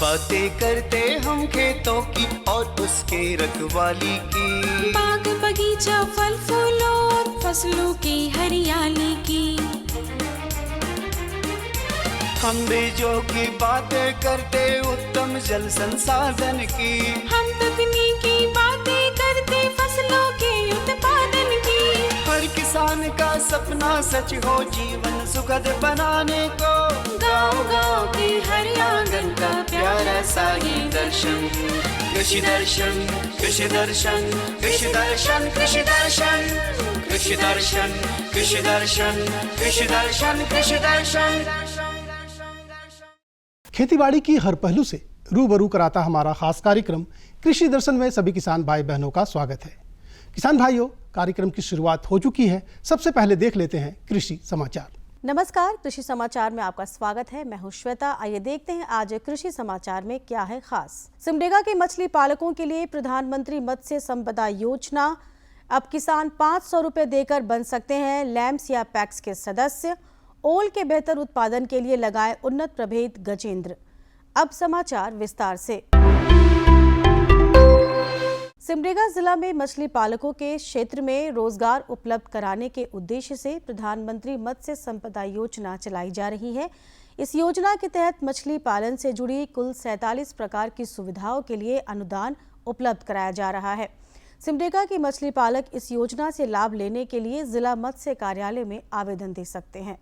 बातें करते हम खेतों की और उसके रखवाली की, बाग बगीचा फल फूलों फसलों की हरियाली की। हम बीजों की बातें करते उत्तम जल संसाधन की, हम तकनीकी बातें करते फसलों के उत्पादन की। हर किसान का सपना सच हो जीवन सुखद बनाने को, गाँव-गाँव के हर आंगन का प्यारा सा ये दर्शन। कृषि दर्शन, कृषि दर्शन, कृषि दर्शन, कृषि दर्शन, कृषि दर्शन, कृषि दर्शन, कृषि दर्शन, कृषि दर्शन। खेतीबाड़ी की हर पहलू से रूबरू कराता हमारा खास कार्यक्रम कृषि दर्शन में सभी किसान भाई बहनों का स्वागत है। किसान भाइयों, कार्यक्रम की शुरुआत हो चुकी है। सबसे पहले देख लेते हैं कृषि समाचार। नमस्कार, कृषि समाचार में आपका स्वागत है। मैं हूं श्वेता। आइए देखते हैं आज कृषि समाचार में क्या है खास। सिमडेगा के मछली पालकों के लिए प्रधानमंत्री मत्स्य संपदा योजना। अब किसान 500 रुपए देकर बन सकते हैं लैम्स या पैक्स के सदस्य। ओल के बेहतर उत्पादन के लिए लगाए उन्नत प्रभेद गजेंद्र। अब समाचार विस्तार से। सिमडेगा जिला में मछली पालकों के क्षेत्र में रोजगार उपलब्ध कराने के उद्देश्य से प्रधानमंत्री मत्स्य संपदा योजना चलाई जा रही है। इस योजना के तहत मछली पालन से जुड़ी कुल 47 प्रकार की सुविधाओं के लिए अनुदान उपलब्ध कराया जा रहा है। सिमडेगा के मछली पालक इस योजना से लाभ लेने के लिए जिला मत्स्य कार्यालय में आवेदन दे सकते हैं।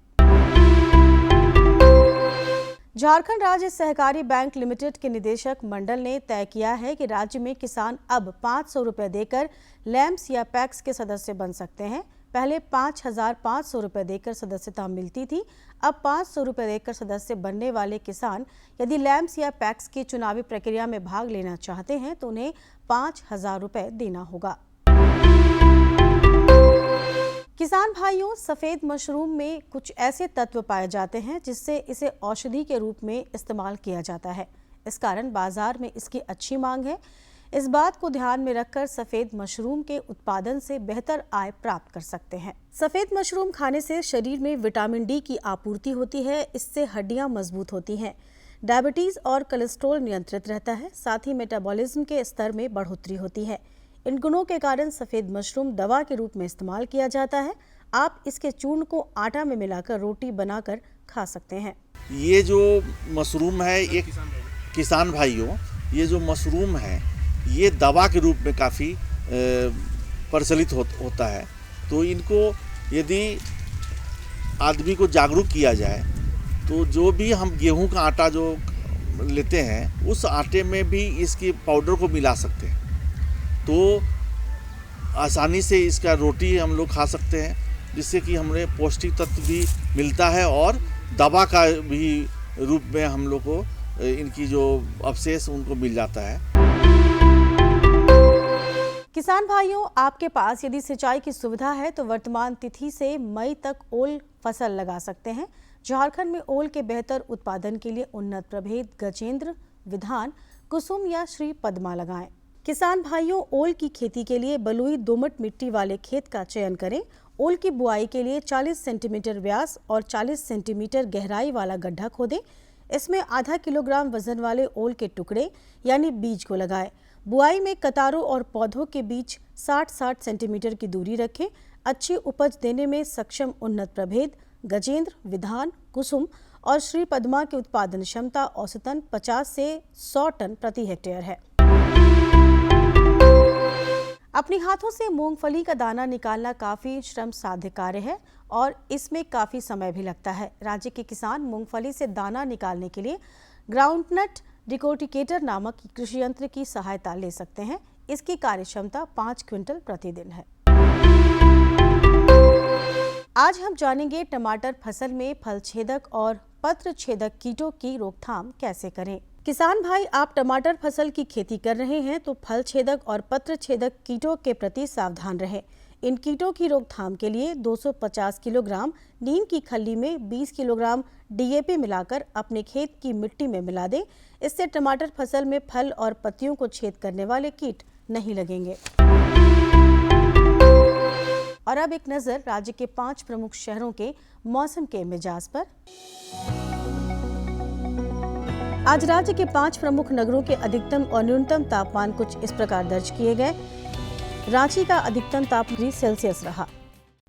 झारखंड राज्य सहकारी बैंक लिमिटेड के निदेशक मंडल ने तय किया है कि राज्य में किसान अब 500 रुपए देकर लैम्स या पैक्स के सदस्य बन सकते हैं। पहले 5,500 रुपए देकर सदस्यता मिलती थी। अब 500 रुपए देकर सदस्य बनने वाले किसान यदि लैम्स या पैक्स की चुनावी प्रक्रिया में भाग लेना चाहते हैं तो उन्हें 5,000 रुपए देना होगा। किसान भाइयों, सफेद मशरूम में कुछ ऐसे तत्व पाए जाते हैं जिससे इसे औषधि के रूप में इस्तेमाल किया जाता है। इस कारण बाजार में इसकी अच्छी मांग है। इस बात को ध्यान में रखकर सफेद मशरूम के उत्पादन से बेहतर आय प्राप्त कर सकते हैं। सफेद मशरूम खाने से शरीर में विटामिन डी की आपूर्ति होती है। इससे हड्डियां मजबूत होती हैं। डायबिटीज और कोलेस्ट्रॉल नियंत्रित रहता है। साथ ही मेटाबॉलिज्म के स्तर में बढ़ोतरी होती है। इन गुणों के कारण सफेद मशरूम दवा के रूप में इस्तेमाल किया जाता है। आप इसके चूर्ण को आटा में मिलाकर रोटी बनाकर खा सकते हैं। ये जो मशरूम है, एक किसान भाइयों, ये जो मशरूम है ये दवा के रूप में काफ़ी प्रचलित होता है। तो इनको यदि आदमी को जागरूक किया जाए तो जो भी हम गेहूं का आटा जो लेते हैं उस आटे में भी इसकी पाउडर को मिला सकते हैं, तो आसानी से इसका रोटी हम लोग खा सकते हैं, जिससे कि हमें पौष्टिक तत्व भी मिलता है और दवा का भी रूप में हम लोग को इनकी जो अवशेष उनको मिल जाता है। किसान भाइयों, आपके पास यदि सिंचाई की सुविधा है तो वर्तमान तिथि से मई तक ओल फसल लगा सकते हैं। झारखंड में ओल के बेहतर उत्पादन के लिए उन्नत प्रभेद गजेंद्र, विधान, कुसुम या श्री पद्मा लगाएं। किसान भाइयों, ओल की खेती के लिए बलुई दोमट मिट्टी वाले खेत का चयन करें। ओल की बुआई के लिए 40 सेंटीमीटर व्यास और 40 सेंटीमीटर गहराई वाला गड्ढा खोदें। इसमें आधा किलोग्राम वजन वाले ओल के टुकड़े यानी बीज को लगाएं। बुआई में कतारों और पौधों के बीच 60-60 सेंटीमीटर की दूरी रखें। अच्छी उपज देने में सक्षम उन्नत प्रभेद गजेंद्र, विधान, कुसुम और श्री पद्मा की उत्पादन क्षमता औसतन 50 से 100 टन प्रति हेक्टेयर है। अपने हाथों से मूंगफली का दाना निकालना काफी श्रम साध्य कार्य है और इसमें काफी समय भी लगता है। राज्य के किसान मूंगफली से दाना निकालने के लिए ग्राउंडनट डिकोटिकेटर नामक कृषि यंत्र की सहायता ले सकते हैं। इसकी कार्यक्षमता 5 क्विंटल प्रतिदिन है। आज हम जानेंगे टमाटर फसल में फल छेदक और पत्र छेदक कीटों की रोकथाम कैसे करें। किसान भाई, आप टमाटर फसल की खेती कर रहे हैं तो फल छेदक और पत्र छेदक कीटों के प्रति सावधान रहें। इन कीटों की रोकथाम के लिए 250 किलोग्राम नीम की खल्ली में 20 किलोग्राम डीएपी मिलाकर अपने खेत की मिट्टी में मिला दें। इससे टमाटर फसल में फल और पत्तियों को छेद करने वाले कीट नहीं लगेंगे। और अब एक नजर राज्य के 5 प्रमुख शहरों के मौसम के मिजाज पर। आज राज्य के 5 प्रमुख नगरों के अधिकतम और न्यूनतम तापमान कुछ इस प्रकार दर्ज किए गए। रांची का अधिकतम तापमान 3 सेल्सियस रहा।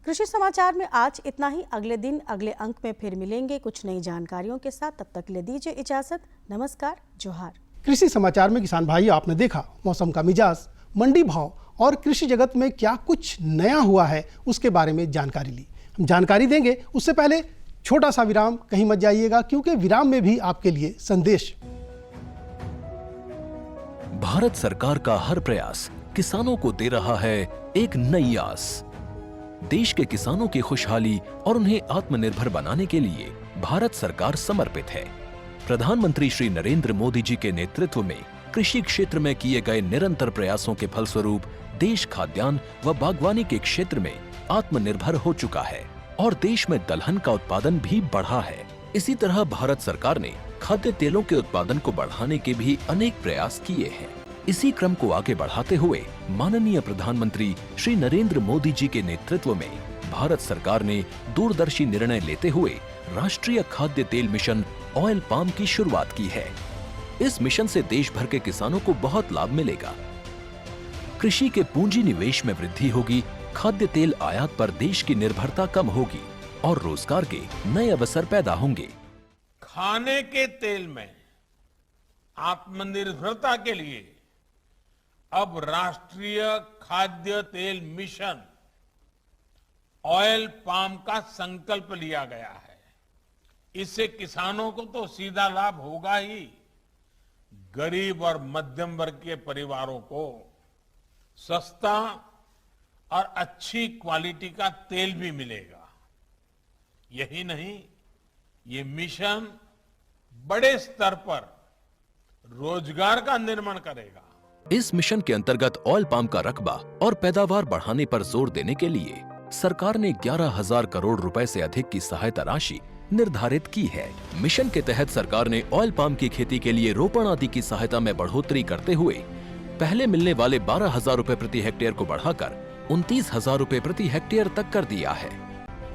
कृषि समाचार में आज इतना ही। अगले दिन अगले अंक में फिर मिलेंगे कुछ नई जानकारियों के साथ। तब तक ले दीजिए इजाजत। नमस्कार, जोहार। कृषि समाचार में किसान भाई, आपने देखा मौसम का मिजाज, मंडी भाव और कृषि जगत में क्या कुछ नया हुआ है उसके बारे में जानकारी ली। हम जानकारी देंगे, उससे पहले छोटा सा विराम, कहीं मत जाइएगा क्योंकि विराम में भी आपके लिए संदेश। भारत सरकार का हर प्रयास किसानों को दे रहा है एक नई आस। देश के किसानों की खुशहाली और उन्हें आत्मनिर्भर बनाने के लिए भारत सरकार समर्पित है। प्रधानमंत्री श्री नरेंद्र मोदी जी के नेतृत्व में कृषि क्षेत्र में किए गए निरंतर प्रयासों के फलस्वरूप देश खाद्यान्न व बागवानी के क्षेत्र में आत्मनिर्भर हो चुका है और देश में दलहन का उत्पादन भी बढ़ा है। इसी तरह भारत सरकार ने खाद्य तेलों के उत्पादन को बढ़ाने के भी अनेक प्रयास किए हैं। इसी क्रम को आगे बढ़ाते हुए माननीय प्रधानमंत्री श्री नरेंद्र मोदी जी के नेतृत्व में भारत सरकार ने दूरदर्शी निर्णय लेते हुए राष्ट्रीय खाद्य तेल मिशन ऑयल पाम की शुरुआत की है। इस मिशन से देश भर के किसानों को बहुत लाभ मिलेगा। कृषि के पूंजी निवेश में वृद्धि होगी, खाद्य तेल आयात पर देश की निर्भरता कम होगी और रोजगार के नए अवसर पैदा होंगे। खाने के तेल में आत्मनिर्भरता के लिए अब राष्ट्रीय खाद्य तेल मिशन ऑयल पाम का संकल्प लिया गया है। इससे किसानों को तो सीधा लाभ होगा ही, गरीब और मध्यम वर्ग के परिवारों को सस्ता और अच्छी क्वालिटी का तेल भी मिलेगा। यही नहीं, ये मिशन बड़े स्तर पर रोजगार का निर्माण करेगा। इस मिशन के अंतर्गत ऑयल पाम का रकबा और पैदावार बढ़ाने पर जोर देने के लिए सरकार ने 11,000 करोड़ रुपए से अधिक की सहायता राशि निर्धारित की है। मिशन के तहत सरकार ने ऑयल पाम की खेती के लिए रोपण आदि की सहायता में बढ़ोतरी करते हुए पहले मिलने वाले 12,000 रुपए प्रति हेक्टेयर को बढ़ाकर 29,000 रुपए प्रति हेक्टेयर तक कर दिया है।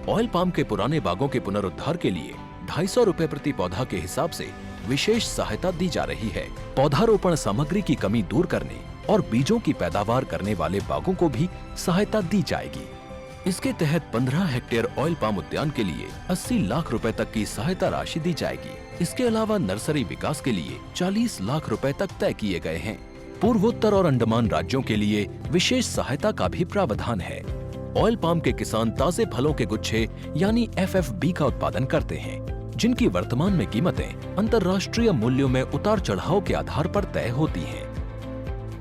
ऑयल पाम के पुराने बागों के पुनरुद्धार के लिए 250 रुपए प्रति पौधा के हिसाब से विशेष सहायता दी जा रही है। पौधारोपण सामग्री की कमी दूर करने और बीजों की पैदावार करने वाले बागों को भी सहायता दी जाएगी। इसके तहत 15 हेक्टेयर ऑयल पाम उद्यान के लिए 80 लाख रुपए तक की सहायता राशि दी जाएगी। इसके अलावा नर्सरी विकास के लिए 40 लाख रुपए तक तय किए गए हैं। पूर्वोत्तर और अंडमान राज्यों के लिए विशेष सहायता का भी प्रावधान है। ऑयल पाम के किसान ताजे फलों के गुच्छे यानी FFB का उत्पादन करते हैं, जिनकी वर्तमान में कीमतें अंतर्राष्ट्रीय मूल्यों में उतार चढ़ाव के आधार पर तय होती हैं।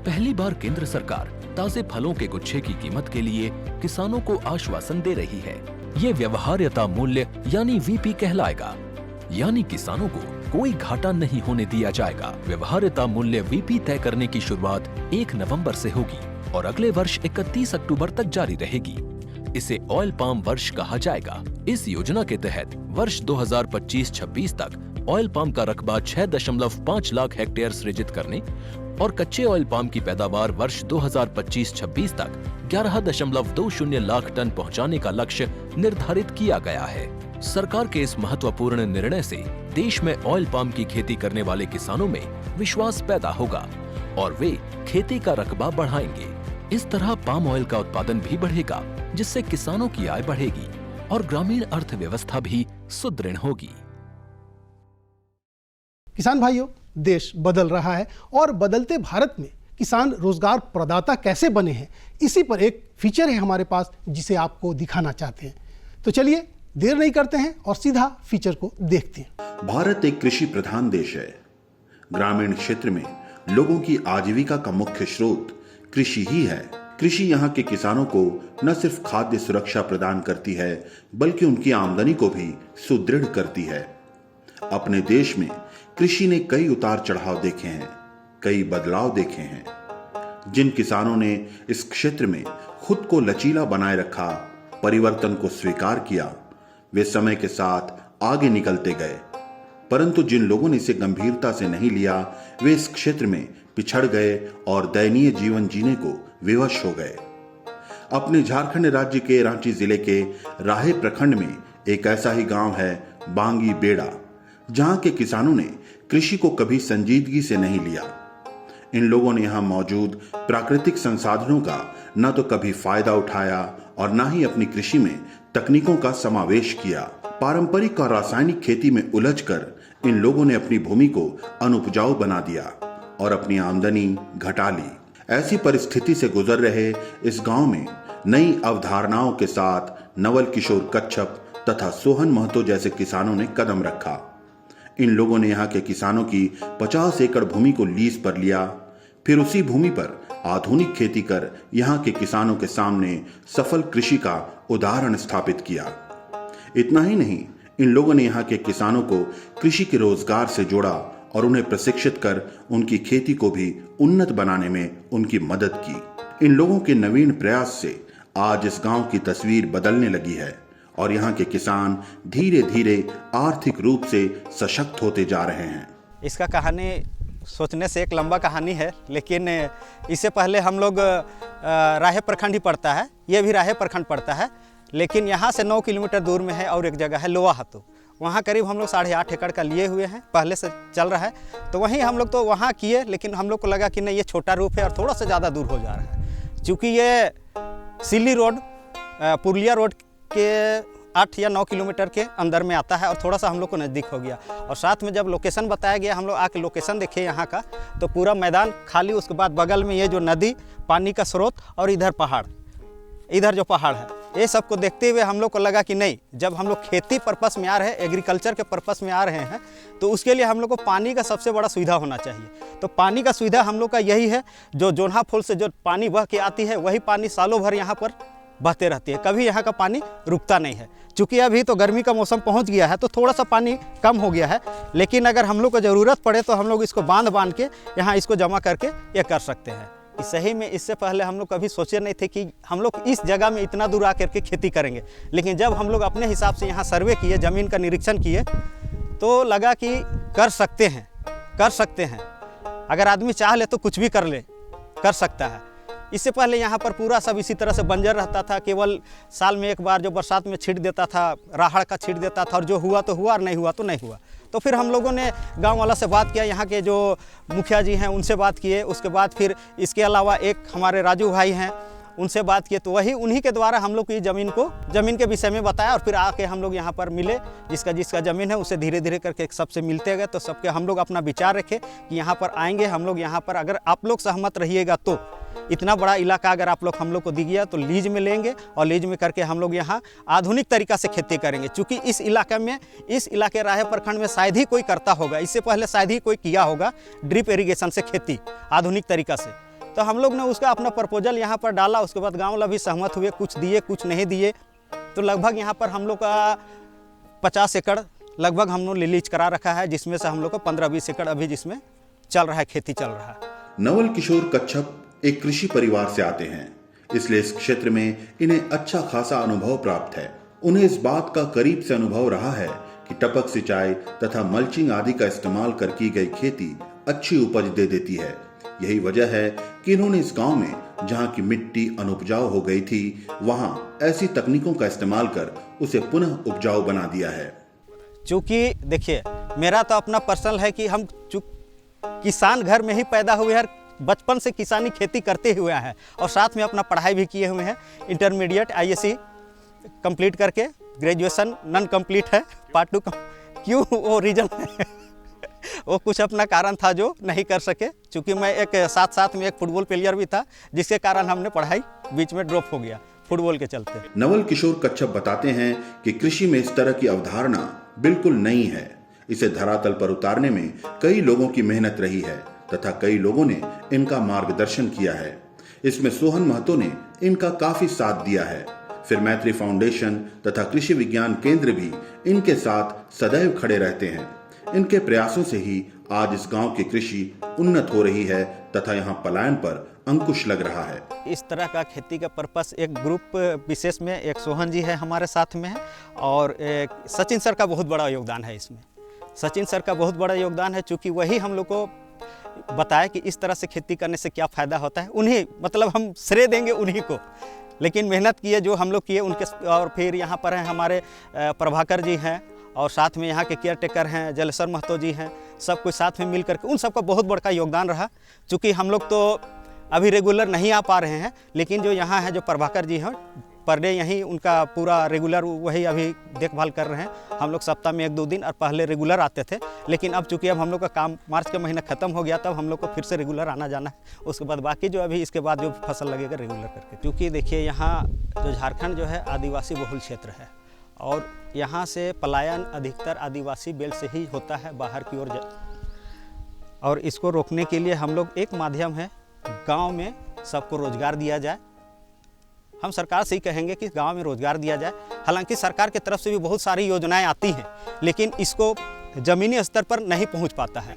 पहली बार केंद्र सरकार ताजे फलों के गुच्छे की कीमत के लिए किसानों को आश्वासन दे रही है। ये व्यवहार्यता मूल्य यानी VP कहलाएगा, यानी किसानों को कोई घाटा नहीं होने दिया जाएगा। व्यवहार्यता मूल्य VP तय करने की शुरुआत 1 नवंबर से होगी और अगले वर्ष 31 अक्टूबर तक जारी रहेगी। इसे ऑयल पाम वर्ष कहा जाएगा। इस योजना के तहत वर्ष 2025-26 तक ऑयल पाम का रकबा 6.5 लाख हेक्टेयर सृजित करने और कच्चे ऑयल पाम की पैदावार वर्ष 2025-26 तक 11.20 लाख टन पहुंचाने का लक्ष्य निर्धारित किया गया है। सरकार के इस महत्वपूर्ण निर्णय से देश में ऑयल पाम की खेती करने वाले किसानों में विश्वास पैदा होगा और वे खेती का रकबा बढ़ाएंगे। इस तरह पाम ऑयल का उत्पादन भी बढ़ेगा, जिससे किसानों की आय बढ़ेगी और ग्रामीण अर्थव्यवस्था भी सुदृढ़ होगी। किसान भाइयों, देश बदल रहा है और बदलते भारत में किसान रोजगार प्रदाता कैसे बने हैं, इसी पर एक फीचर है हमारे पास जिसे आपको दिखाना चाहते हैं। तो चलिए देर नहीं करते हैं और सीधा फीचर को देखते हैं। भारत एक कृषि प्रधान देश है। ग्रामीण क्षेत्र में लोगों की आजीविका का मुख्य स्रोत कृषि ही है। कृषि यहाँ के किसानों को न सिर्फ खाद्य सुरक्षा प्रदान करती है, बल्कि उनकी आमदनी को भी सुदृढ़ करती है। अपने देश में कृषि ने कई उतार चढ़ाव देखे हैं, कई बदलाव देखे हैं। जिन किसानों ने इस क्षेत्र में खुद को लचीला बनाए रखा, परिवर्तन को स्वीकार किया, वे समय के साथ आगे निकलते गए। परंतु जिन लोगों ने इसे गंभीरता से नहीं लिया, वे इस क्षेत्र में पिछड़ गए और दयनीय जीवन जीने को विवश हो गए। अपने झारखंड राज्य के रांची जिले के राहे प्रखंड में एक ऐसा ही गांव है बांगी बेड़ा, जहां के किसानों ने कृषि को कभी संजीदगी से नहीं लिया। इन लोगों ने यहाँ मौजूद प्राकृतिक संसाधनों का न तो कभी फायदा उठाया और न ही अपनी कृषि में तकनीकों का समावेश किया। पारंपरिक और रासायनिक खेती में उलझकर इन लोगों ने अपनी भूमि को अनुपजाऊ बना दिया और अपनी आमदनी घटा ली। ऐसी परिस्थिति से गुजर रहे इस गांव में नई अवधारणाओं के साथ नवल किशोर कच्छप तथा सोहन महतो जैसे किसानों ने कदम रखा। इन लोगों ने यहाँ के किसानों की 50 एकड़ भूमि को लीज पर लिया, फिर उसी भूमि पर आधुनिक खेती कर यहाँ के किसानों के सामने सफल कृषि का उदाहरण स्थापित किया। इतना ही नहीं, इन लोगों ने यहाँ के किसानों को कृषि के रोजगार से जोड़ा और उन्हें प्रशिक्षित कर उनकी खेती को भी उन्नत बनाने में उनकी मदद की। इन लोगों के नवीन प्रयास से आज इस गांव की तस्वीर बदलने लगी है और यहाँ के किसान धीरे धीरे आर्थिक रूप से सशक्त होते जा रहे हैं। इसका कहानी सोचने से एक लंबा कहानी है, लेकिन इससे पहले हम लोग राहे प्रखंड ही पड़ता है, ये भी राहे प्रखंड पड़ता है, लेकिन यहाँ से 9 किलोमीटर दूर में है और एक जगह है लोहा हाथू। वहाँ करीब हम लोग 8.5 एकड़ का लिए हुए हैं, पहले से चल रहा है। तो वहीं हम लोग तो वहाँ किए, लेकिन हम लोग को लगा कि नहीं, ये छोटा रूप है और थोड़ा सा ज़्यादा दूर हो जा रहा है। चूँकि ये सिल्ली रोड पुरुलिया रोड के 8 या 9 किलोमीटर के अंदर में आता है और थोड़ा सा हम लोग को नज़दीक हो गया। और साथ में जब लोकेशन बताया गया, हम लोग आके लोकेशन देखे यहाँ का, तो पूरा मैदान खाली, उसके बाद बगल में ये जो नदी, पानी का स्रोत और इधर पहाड़, इधर जो पहाड़ है, ये सब को देखते हुए हम लोग को लगा कि नहीं, जब हम लोग खेती पर्पस में आ रहे हैं, एग्रीकल्चर के पर्पस में आ रहे हैं, तो उसके लिए हम लोग को पानी का सबसे बड़ा सुविधा होना चाहिए। तो पानी का सुविधा हम लोग का यही है, जो जोन्हा फूल से जो पानी बह के आती है, वही पानी सालों भर यहाँ पर बहते रहती है, कभी यहाँ का पानी रुकता नहीं है। चूँकि अभी तो गर्मी का मौसम पहुँच गया है, तो थोड़ा सा पानी कम हो गया है, लेकिन अगर हम लोग को ज़रूरत पड़े तो हम लोग इसको बांध के यहाँ इसको जमा करके ये कर सकते हैं। सही में इससे पहले हम लोग कभी सोचे नहीं थे कि हम लोग इस जगह में इतना दूर आकर के खेती करेंगे, लेकिन जब हम लोग अपने हिसाब से यहाँ सर्वे किए, ज़मीन का निरीक्षण किए, तो लगा कि कर सकते हैं। अगर आदमी चाह ले तो कुछ भी कर सकता है। इससे पहले यहाँ पर पूरा सब इसी तरह से बंजर रहता था, केवल साल में एक बार जो बरसात में छींट देता था, राहड़ का छींट देता था, और जो हुआ तो हुआ और नहीं हुआ तो नहीं हुआ। तो फिर हम लोगों ने गांव वाला से बात किया, यहाँ के जो मुखिया जी हैं उनसे बात किए, उसके बाद फिर इसके अलावा एक हमारे राजू भाई हैं, उनसे बात किए, तो वही उन्हीं के द्वारा हम लोग की ज़मीन के विषय में बताया। और फिर आके हम लोग यहाँ पर मिले, जिसका ज़मीन है उसे धीरे धीरे करके सबसे मिलते गए। तो सबके हम लोग अपना विचार रखे कि यहाँ पर आएंगे हम लोग, यहाँ पर अगर आप लोग सहमत रहिएगा तो इतना बड़ा इलाका अगर आप लोग हम लोग को दी गया तो लीज में लेंगे, और लीज में करके हम लोग यहाँ आधुनिक तरीक़ा से खेती करेंगे। चूँकि इस इलाके राहे प्रखंड में शायद ही कोई करता होगा, इससे पहले शायद ही कोई किया होगा ड्रिप इरीगेशन से खेती आधुनिक तरीक़ा से। तो हम लोग ने उसका अपना प्रपोजल यहाँ पर डाला, उसके बाद गाँव वाला भी सहमत हुए, कुछ दिए कुछ नहीं दिए। तो लगभग यहाँ पर हम लोग का 50 एकड़ लगभग हम लोग लीज करा रखा है, जिसमें से हम लोग को 15-20 एकड़ अभी जिसमें चल रहा है, खेती चल रहा है। नवल किशोर कच्छप एक कृषि परिवार से आते हैं, इसलिए इस क्षेत्र में इन्हें अच्छा खासा अनुभव प्राप्त है। उन्हें इस बात का करीब से अनुभव रहा है कि टपक सिंचाई तथा मल्चिंग आदि का इस्तेमाल कर की गई खेती अच्छी उपज दे देती है। यही वजह है कि इन्होंने इस गांव में, जहां की मिट्टी अनुपजाऊ हो गई थी, वहां ऐसी तकनीकों का इस्तेमाल कर उसे पुनः उपजाऊ बना दिया है। चूँकि देखिए, मेरा तो अपना पर्सनल है कि हम किसान घर में ही पैदा हुए हैं, बचपन से किसानी खेती करते हुए हैं, और साथ में अपना पढ़ाई भी किए हुए हैं। इंटरमीडिएट ISC कंप्लीट करके, ग्रेजुएशन नॉन कंप्लीट है, पार्ट 2 क्यों, वो रीजन है वो कुछ अपना कारण था जो नहीं कर सके। चूँकि मैं एक साथ में एक फुटबॉल प्लेयर भी था, जिसके कारण हमने पढ़ाई बीच में ड्रॉप हो गया फुटबॉल के चलते। नवल किशोर कच्छप बताते हैं कि कृषि में इस तरह की अवधारणा बिल्कुल नई है। इसे धरातल पर उतारने में कई लोगों की मेहनत रही है तथा कई लोगों ने इनका मार्गदर्शन किया है। इसमें सोहन महतो ने इनका काफी साथ दिया है। फिर मैत्री फाउंडेशन तथा कृषि विज्ञान केंद्र भी इनके साथ सदैव खड़े रहते हैं। इनके प्रयासों से ही आज इस गांव की कृषि उन्नत हो रही है तथा यहाँ पलायन पर अंकुश लग रहा है। इस तरह का खेती का पर्पस एक ग्रुप विशेष में एक सोहन जी है हमारे साथ में है, और एक सचिन सर का बहुत बड़ा योगदान है इसमें। सचिन सर का बहुत बड़ा योगदान है, चूँकि वही हम लोग को बताया कि इस तरह से खेती करने से क्या फ़ायदा होता है। उन्हीं, मतलब हम श्रेय देंगे उन्हीं को, लेकिन मेहनत किए जो हम लोग किए उनके। और फिर यहाँ पर हैं हमारे प्रभाकर जी हैं, और साथ में यहाँ के केयर टेकर हैं, जलेश्वर महतो जी हैं, सब कुछ साथ में मिल करके उन सबका बहुत बड़ा योगदान रहा। चूँकि हम लोग तो अभी रेगुलर नहीं आ पा रहे हैं, लेकिन जो यहाँ है जो प्रभाकर जी हैं पर डे यहीं उनका पूरा रेगुलर वही अभी देखभाल कर रहे हैं। हम लोग सप्ताह में 1-2 दिन और पहले रेगुलर आते थे, लेकिन अब चूँकि अब हम लोग का काम मार्च का महीना ख़त्म हो गया, तब हम लोग को फिर से रेगुलर आना जाना है। उसके बाद बाकी जो अभी इसके बाद जो फसल लगेगा रेगुलर करके, क्योंकि देखिए यहाँ जो झारखंड जो है आदिवासी बहुल क्षेत्र है और यहाँ से पलायन अधिकतर आदिवासी बेल्ट से ही होता है बाहर की ओर। और इसको रोकने के लिए हम लोग एक माध्यम है, गांव में सबको रोजगार दिया जाए। हम सरकार से ही कहेंगे कि गांव में रोजगार दिया जाए। हालांकि सरकार की तरफ से भी बहुत सारी योजनाएं आती हैं, लेकिन इसको जमीनी स्तर पर नहीं पहुंच पाता है।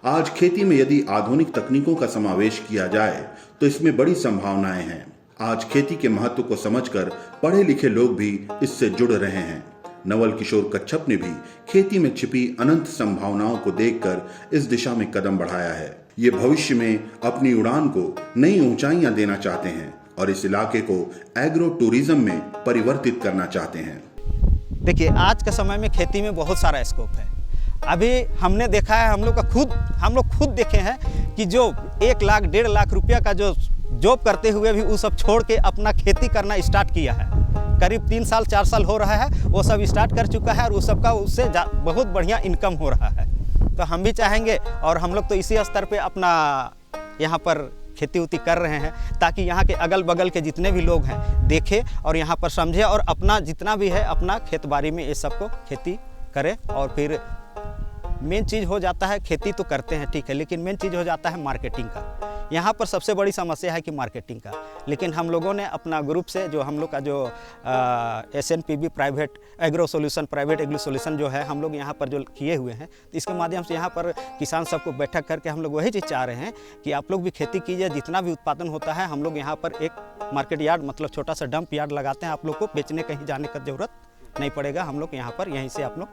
आज खेती में यदि आधुनिक तकनीकों का समावेश किया जाए तो इसमें बड़ी संभावनाएं हैं। आज खेती के महत्व को समझकर पढ़े लिखे लोग भी इससे जुड़ रहे हैं। नवल किशोर कच्छप ने भी खेती में छिपी अनंत संभावनाओं को देखकर इस दिशा में कदम बढ़ाया है। ये भविष्य में अपनी उड़ान को नई ऊंचाइयां देना चाहते हैं और इस इलाके को एग्रो टूरिज्म में परिवर्तित करना चाहते हैं। देखिए आज के समय में खेती में बहुत सारा स्कोप है। अभी हमने देखा है, हम लोग खुद देखे हैं कि जो 1 लाख 1.5 लाख रुपया का जो जॉब करते हुए भी वो सब छोड़ के अपना खेती करना स्टार्ट किया है। करीब 3 साल 4 साल हो रहा है, वो सब स्टार्ट कर चुका है और वो सबका उससे बहुत बढ़िया इनकम हो रहा है। तो हम भी चाहेंगे और हम लोग तो इसी स्तर पे अपना यहाँ पर खेती उती कर रहे हैं, ताकि यहाँ के अगल बगल के जितने भी लोग हैं देखें और यहाँ पर समझें और अपना जितना भी है अपना खेत बाड़ी में ये सबको खेती करें। और फिर मेन चीज़ हो जाता है, खेती तो करते हैं ठीक है, लेकिन मेन चीज़ हो जाता है मार्केटिंग का। यहाँ पर सबसे बड़ी समस्या है कि मार्केटिंग का। लेकिन हम लोगों ने अपना ग्रुप से जो हम लोग का जो SNPB private agro solution private agro solution जो है हम लोग यहाँ पर जो किए हुए हैं, तो इसके माध्यम से यहाँ पर किसान सबको बैठक करके हम लोग वही चीज़ चाह रहे हैं कि आप लोग भी खेती कीजिए। जितना भी उत्पादन होता है हम लोग यहाँ पर एक मार्केट यार्ड मतलब छोटा सा डंप यार्ड लगाते हैं। आप लोग को बेचने कहीं जाने का जरूरत नहीं पड़ेगा। हम लोग यहाँ पर यहीं से आप लोग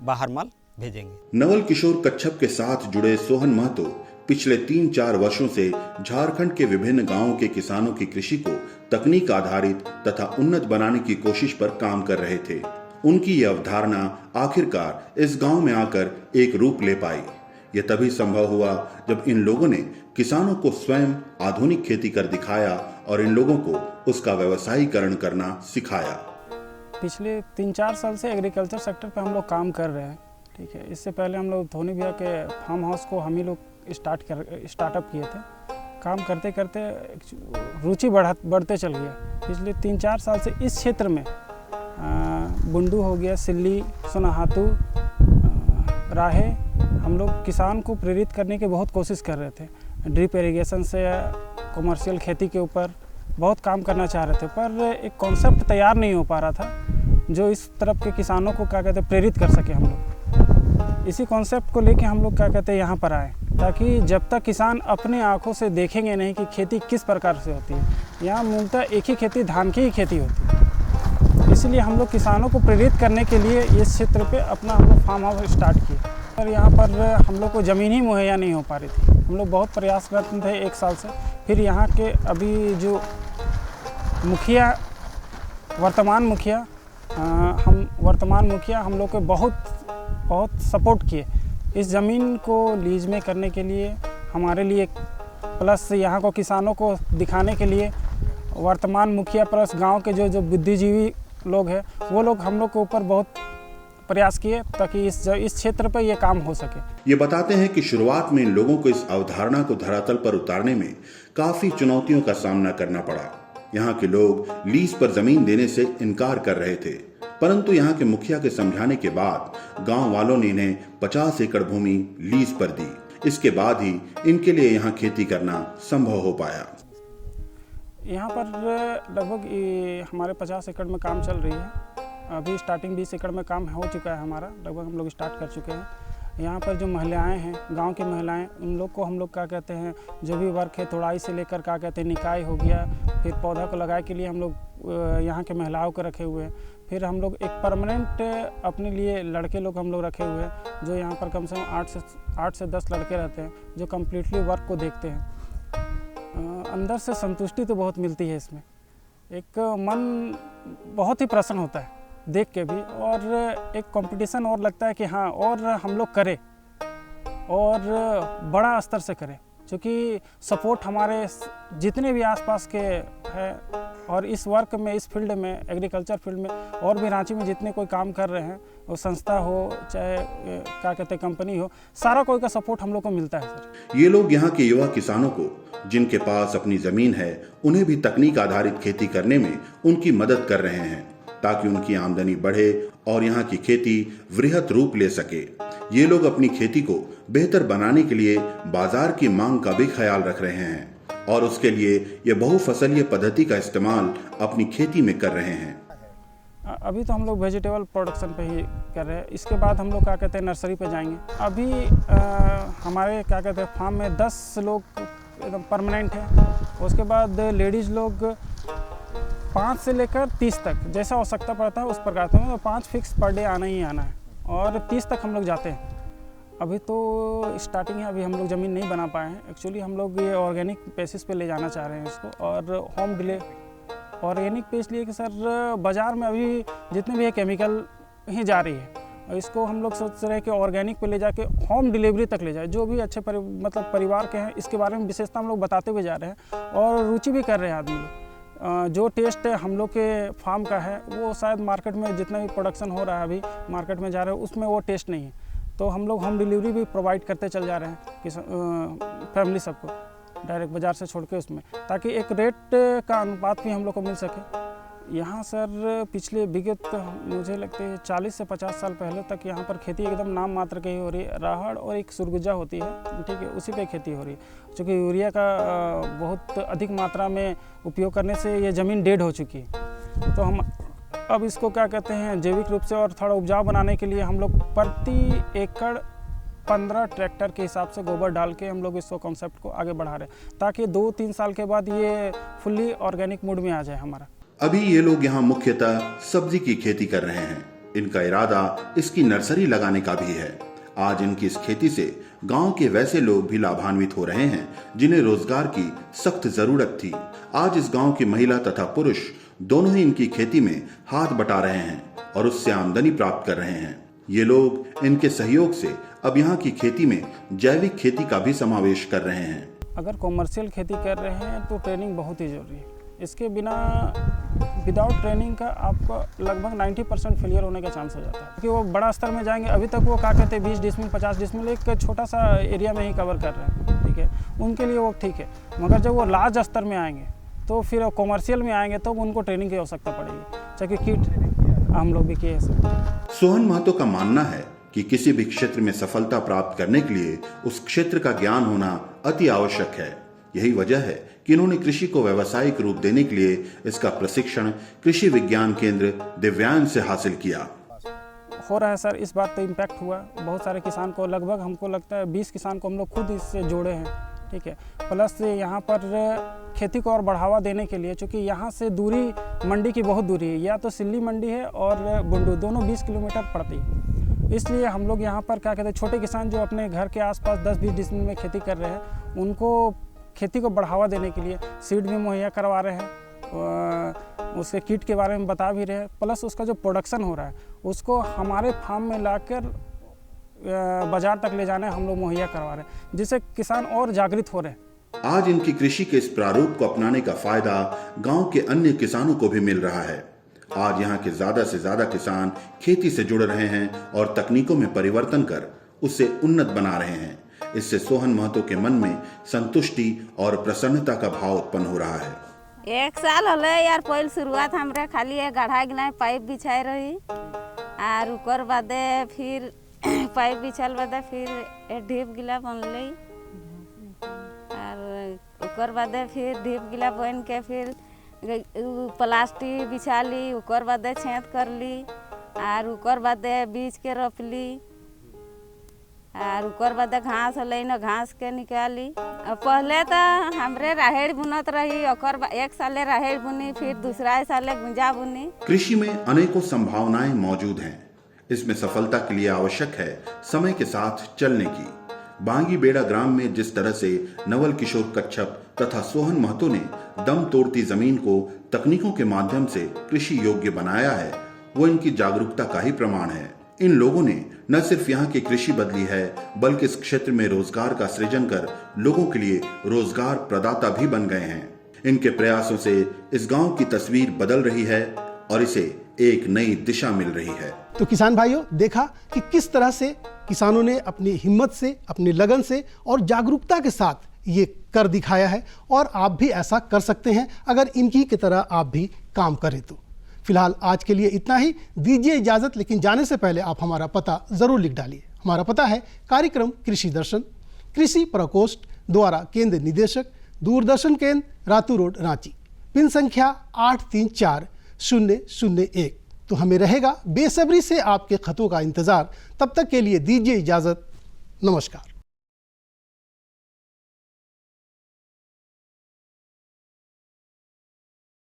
बाहर माल भेजेंगे। नवल किशोर कच्छप के साथ जुड़े सोहन महतो पिछले 3-4 वर्षों से झारखंड के विभिन्न गांवों के किसानों की कृषि को तकनीक आधारित तथा उन्नत बनाने की कोशिश पर काम कर रहे थे। उनकी यह अवधारणा आखिरकार इस गांव में आकर एक रूप ले पाई। यह तभी संभव हुआ जब इन लोगों ने किसानों को स्वयं आधुनिक खेती कर दिखाया और इन लोगों को उसका व्यवसायीकरण करना सिखाया। पिछले 3-4 साल से एग्रीकल्चर सेक्टर पे हम लोग काम कर रहे हैं, ठीक है। इससे पहले हम लोग धोनी भैया के फार्म हाउस को हम ही लोग स्टार्टअप किए थे। काम करते करते रुचि बढ़ते चल गया। पिछले 3-4 साल से इस क्षेत्र में बुंडू हो गया, सिल्ली, सोनाहातू, राहे, हम लोग किसान को प्रेरित करने की बहुत कोशिश कर रहे थे। ड्रिप इरिगेशन से कमर्शियल खेती के ऊपर बहुत काम करना चाह रहे थे, पर एक कॉन्सेप्ट तैयार नहीं हो पा रहा था जो इस तरफ के किसानों को क्या कहते हैं प्रेरित कर सके। हम लोग इसी कॉन्सेप्ट को लेके हम लोग क्या कहते हैं यहाँ पर आए, ताकि जब तक किसान अपने आँखों से देखेंगे नहीं कि खेती किस प्रकार से होती है, यहाँ मूलतः एक ही खेती धान की ही खेती होती है। इसलिए हम लोग किसानों को प्रेरित करने के लिए इस क्षेत्र पे अपना हम लोग फार्म हाउस स्टार्ट किए। और यहाँ पर हम लोग को ज़मीन ही मुहैया नहीं हो पा रही थी। हम लोग बहुत प्रयासरत थे 1 साल से। फिर यहाँ के अभी जो मुखिया वर्तमान मुखिया हम लोग को बहुत सपोर्ट किए इस ज़मीन को लीज में करने के लिए हमारे लिए, प्लस यहाँ को किसानों को दिखाने के लिए वर्तमान मुखिया प्लस गांव के जो बुद्धिजीवी लोग हैं वो लोग हम लोग के ऊपर बहुत प्रयास किए ताकि इस क्षेत्र पर ये काम हो सके। ये बताते हैं कि शुरुआत में इन लोगों को इस अवधारणा को धरातल पर उतारने में काफी चुनौतियों का सामना करना पड़ा। यहाँ के लोग लीज पर जमीन देने से इनकार कर रहे थे, परंतु यहाँ के मुखिया के समझाने के बाद गांव वालों ने इन्हें 50 एकड़ भूमि लीज पर दी। इसके बाद ही इनके लिए यहाँ खेती करना संभव हो पाया। यहाँ पर लगभग हमारे 50 एकड़ में काम चल रही है। अभी स्टार्टिंग 20 एकड़ में काम हो चुका है हमारा, लगभग हम लोग स्टार्ट कर चुके हैं। यहाँ पर जो महिलाएं हैं, गांव की महिलाएं, उन लोग को हम लोग क्या कहते हैं जो भी वर्क है तोड़ाई से लेकर क्या कहते हैं निकाई हो गया, फिर पौधा को लगाए के लिए हम लोग यहाँ के महिलाओं को रखे हुए हैं। फिर हम लोग एक परमानेंट अपने लिए लड़के लोग हम लोग रखे हुए हैं जो यहाँ पर कम से कम 8 से 10 लड़के रहते हैं जो कम्प्लीटली वर्क को देखते हैं। अंदर से संतुष्टि तो बहुत मिलती है इसमें, एक मन बहुत ही प्रसन्न होता है देख के भी, और एक कंपटीशन और लगता है कि हाँ और हम लोग करें और बड़ा स्तर से करें, क्योंकि सपोर्ट हमारे जितने भी आसपास के हैं और इस वर्क में, इस फील्ड में, एग्रीकल्चर फील्ड में और भी रांची में जितने कोई काम कर रहे हैं, वो संस्था हो चाहे क्या कहते हैं कंपनी हो, सारा कोई का सपोर्ट हम लोग को मिलता है सर। ये लोग यहाँ के युवा किसानों को, जिनके पास अपनी जमीन है, उन्हें भी तकनीक आधारित खेती करने में उनकी मदद कर रहे हैं ताकि उनकी आमदनी बढ़े और यहाँ की खेती वृहत रूप ले सके। ये लोग अपनी खेती को बेहतर बनाने के लिए बाजार की मांग का भी ख्याल रख रहे हैं और उसके लिए ये बहुफसलीय पद्धति का इस्तेमाल अपनी खेती में कर रहे हैं। अभी तो हम लोग वेजिटेबल प्रोडक्शन पे ही कर रहे हैं, इसके बाद हम लोग क्या कहते हैं नर्सरी पे जाएंगे। अभी हमारे क्या कहते हैं फार्म में 10 लोग एकदम परमानेंट है, उसके बाद लेडीज़ लोग 5 से लेकर 30 तक जैसा आवश्यकता पड़ता है उस प्रकार से, तो 5 फिक्स पर डे आना ही आना है और 30 तक हम लोग जाते हैं। अभी तो स्टार्टिंग है, अभी हम लोग ज़मीन नहीं बना पाए हैं। एक्चुअली हम लोग ये ऑर्गेनिक बेसिस पे ले जाना चाह रहे हैं इसको, और होम डिले ऑर्गेनिक पे इसलिए कि सर बाज़ार में अभी जितने भी है केमिकल ही जा रही है, और इसको हम लोग सोच रहे हैं कि ऑर्गेनिक पे ले जाके होम डिलीवरी तक ले जाए। जो भी अच्छे मतलब परिवार के हैं, इसके बारे में विशेषता हम लोग बताते हुए जा रहे हैं और रुचि भी कर रहे हैं आदमी लोग। जो टेस्ट हम लोग के फार्म का है वो शायद मार्केट में जितना भी प्रोडक्शन हो रहा है अभी मार्केट में जा रहा है उसमें वो टेस्ट नहीं है, तो हम लोग होम डिलीवरी भी प्रोवाइड करते चल जा रहे हैं कि फैमिली सबको डायरेक्ट बाज़ार से छोड़ के उसमें, ताकि एक रेट का अनुपात भी हम लोग को मिल सके। यहाँ सर पिछले विगत मुझे लगते हैं 40 से 50 साल पहले तक यहाँ पर खेती एकदम नाम मात्र की हो रही है। राहड़ और एक सुरगुजा होती है, ठीक है, उसी पे खेती हो रही है। चूँकि यूरिया का बहुत अधिक मात्रा में उपयोग करने से ये ज़मीन डेड हो चुकी है, तो हम अब इसको क्या कहते हैं जैविक रूप से और थोड़ा उपजाऊ बनाने के लिए हम लोग प्रति एकड़ 15 ट्रैक्टर के हिसाब से गोबर डाल के हम लोग इसको कॉन्सेप्ट को आगे बढ़ा रहे हैं, ताकि 2-3 साल के बाद ये फुल्ली ऑर्गेनिक मोड में आ जाए हमारा। अभी ये लोग यहाँ मुख्यतः सब्जी की खेती कर रहे हैं। इनका इरादा इसकी नर्सरी लगाने का भी है। आज इनकी इस खेती से गांव के वैसे लोग भी लाभान्वित हो रहे हैं जिन्हें रोजगार की सख्त जरूरत थी। आज इस गांव की महिला तथा पुरुष दोनों ही इनकी खेती में हाथ बटा रहे हैं और उससे आमदनी प्राप्त कर रहे हैं। ये लोग इनके सहयोग से अब यहाँ की खेती में जैविक खेती का भी समावेश कर रहे हैं। अगर कॉमर्शियल खेती कर रहे हैं तो ट्रेनिंग बहुत ही जरूरी है। इसके बिना विदाउट ट्रेनिंग का आपका लगभग 90% फेलियर होने का चांस हो जाता है, क्योंकि वो बड़ा स्तर में जाएंगे। अभी तक वो क्या कहते हैं 20 डिसमिल 50 डिसमिल एक छोटा सा एरिया में ही कवर कर रहे हैं, ठीक है, उनके लिए वो ठीक है। मगर जब वो लार्ज स्तर में आएंगे तो फिर कॉमर्शियल में आएंगे तो उनको ट्रेनिंग की आवश्यकता पड़ेगी, चाहे किट हम लोग भी किए। सोहन महतो का मानना है कि किसी भी क्षेत्र में सफलता प्राप्त करने के लिए उस क्षेत्र का ज्ञान होना अति आवश्यक है। यही वजह है कि इन्होंने कृषि को व्यावसायिक रूप देने के लिए इसका प्रशिक्षण कृषि विज्ञान केंद्र दिव्यांग से हासिल किया। हो रहा है सर, इस बात पे इम्पैक्ट हुआ बहुत सारे किसान को, लगभग हमको लगता है 20 किसान को हम लोग खुद इससे जोड़े हैं, ठीक है। प्लस यहाँ पर खेती को और बढ़ावा देने के लिए, चूँकि यहाँ से दूरी मंडी की बहुत दूरी है, या तो सिल्ली मंडी है और बुंडू, दोनों 20 किलोमीटर पड़ती है। इसलिए हम लोग यहाँ पर क्या कहते हैं छोटे किसान जो अपने घर के आसपास 10-20 डिसमिल में खेती कर रहे हैं, उनको खेती को बढ़ावा देने के लिए सीड भी मुहैया करवा रहे हैं, उसके किट के बारे में बता भी रहे हैं, प्लस उसका जो प्रोडक्शन हो रहा है उसको हमारे फार्म में लाकर बाजार तक ले जाने हम लोग मुहैया करवा रहे हैं, जिससे किसान और जागृत हो रहे हैं। आज इनकी कृषि के इस प्रारूप को अपनाने का फायदा गांव के अन्य किसानों को भी मिल रहा है। आज यहाँ के ज्यादा से ज्यादा किसान खेती से जुड़ रहे हैं और तकनीकों में परिवर्तन कर उसे उन्नत बना रहे हैं। इससे सोहन महतो के मन में संतुष्टि और प्रसन्नता का भाव उत्पन्न हो रहा है। 1 साल होले यार, पहले शुरुआत हमरे खाली गढ़ा गिना पाइप बिछाए रही और उकर बादे फिर पाइप बिछाल बादे फिर ढीप गिला बनले और उकर बादे फिर ढीप गिला बन के फिर प्लास्टिक बिछा ली, उकर बादे छेद कर ली और उकर बादे बीज के रोपली और उकर बाद घास होले न घास के निकाली। पहले तो हमरे राहेड़ बुनत रही, ओकर 1 साले राहेड़ बुनी, फिर दूसरा साले गुंजा बुनी। कृषि में अनेकों संभावनाएं मौजूद हैं। इसमें सफलता के लिए आवश्यक है समय के साथ चलने की। बांगी बेड़ा ग्राम में जिस तरह से नवल किशोर कच्छप तथा सोहन महतो ने दम तोड़ती जमीन को तकनीकों के माध्यम से कृषि योग्य बनाया है, वो इनकी जागरूकता का ही प्रमाण है। इन लोगों ने न सिर्फ यहाँ की कृषि बदली है, बल्कि इस क्षेत्र में रोजगार का सृजन कर लोगों के लिए रोजगार प्रदाता भी बन गए हैं। इनके प्रयासों से इस गांव की तस्वीर बदल रही है और इसे एक नई दिशा मिल रही है। तो किसान भाइयों, देखा कि किस तरह से किसानों ने अपनी हिम्मत से, अपनी लगन से और जागरूकता के साथ ये कर दिखाया है, और आप भी ऐसा कर सकते हैं अगर इनकी की तरह आप भी काम करें तो। फिलहाल आज के लिए इतना ही, दीजिए इजाजत, लेकिन जाने से पहले आप हमारा पता जरूर लिख डालिए। हमारा पता है कार्यक्रम कृषि दर्शन, कृषि प्रकोष्ठ द्वारा केंद्र निदेशक, दूरदर्शन केंद्र, रातू रोड, रांची, पिन संख्या 834001। तो हमें रहेगा बेसब्री से आपके खतों का इंतजार। तब तक के लिए दीजिए इजाजत। नमस्कार।